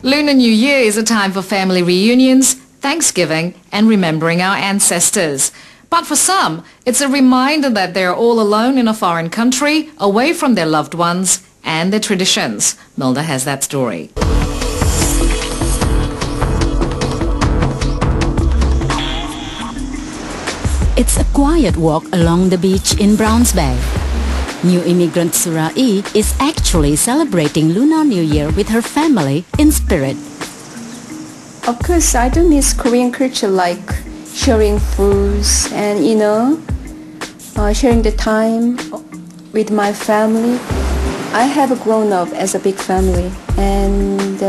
Lunar New Year is a time for family reunions, Thanksgiving and remembering our ancestors. But for some, it's a reminder that they're all alone in a foreign country, away from their loved ones and their traditions. Milda has that story. It's a quiet walk along the beach in Browns Bay. New immigrant Surai is actually celebrating Lunar New Year with her family in spirit. Of course, I do miss Korean culture, like sharing foods and, sharing the time with my family. I have grown up as a big family, and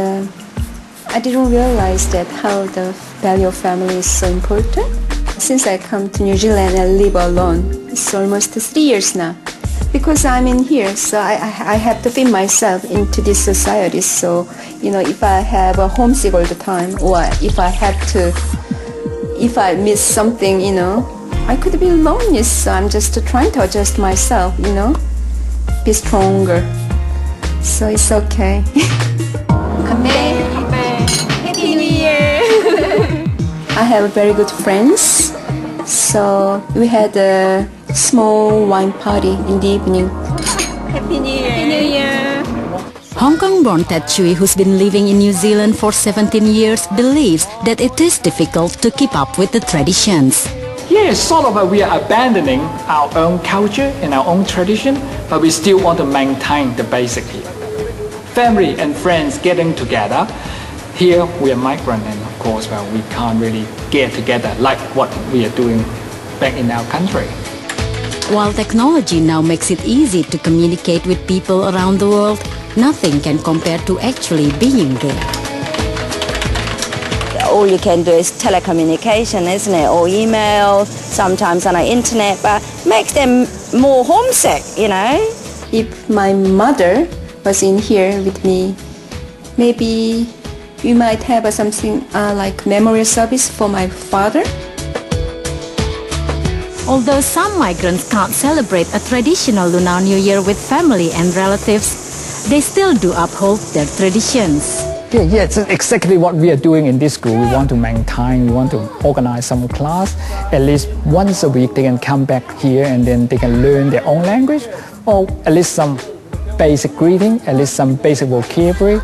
I didn't realize that how the value of family is so important. Since I come to New Zealand and live alone, it's almost 3 years now. Because I'm in here, so I have to fit myself into this society. So, if I have a homesick all the time, or if I miss something, I could be lonely. So I'm just trying to adjust myself, be stronger. So it's okay. Happy New Year! I have very good friends, so we had a small wine party in the evening. Happy New Year! Happy New Year! Hong Kong-born Ted Chui, who's been living in New Zealand for 17 years, believes that it is difficult to keep up with the traditions. Yeah, sort of we are abandoning our own culture and our own tradition, but we still want to maintain the basic here. Family and friends getting together. Here we are migrant, and of course, we can't really get together like what we are doing back in our country. While technology now makes it easy to communicate with people around the world, nothing can compare to actually being there. All you can do is telecommunication, isn't it? Or email, sometimes on the internet, but makes them more homesick, If my mother was in here with me, maybe we might have something like memorial service for my father. Although some migrants can't celebrate a traditional Lunar New Year with family and relatives, they still do uphold their traditions. Yeah, it's exactly what we are doing in this school. We want to maintain, we want to organize some class. At least once a week they can come back here and then they can learn their own language, or at least some basic greeting, at least some basic vocabulary.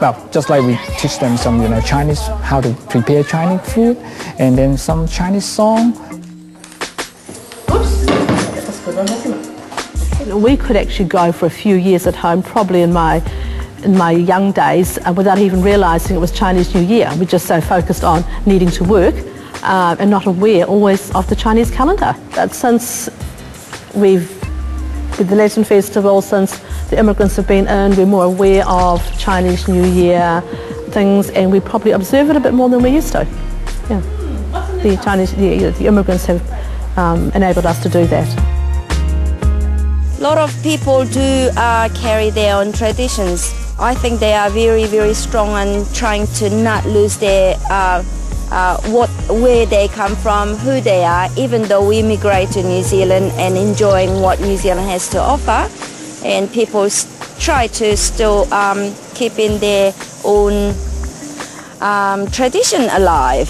Well, just like we teach them some, Chinese, how to prepare Chinese food, and then some Chinese song. We could actually go for a few years at home, probably in my young days, without even realising it was Chinese New Year. We're just so focused on needing to work and not aware always of the Chinese calendar. But since with the Latin Festival, since the immigrants have been in, we're more aware of Chinese New Year things, and we probably observe it a bit more than we used to. Yeah. The immigrants have enabled us to do that. A lot of people do carry their own traditions. I think they are very, very strong and trying to not lose their where they come from, who they are, even though we immigrate to New Zealand and enjoying what New Zealand has to offer. And people try to still keep in their own tradition alive.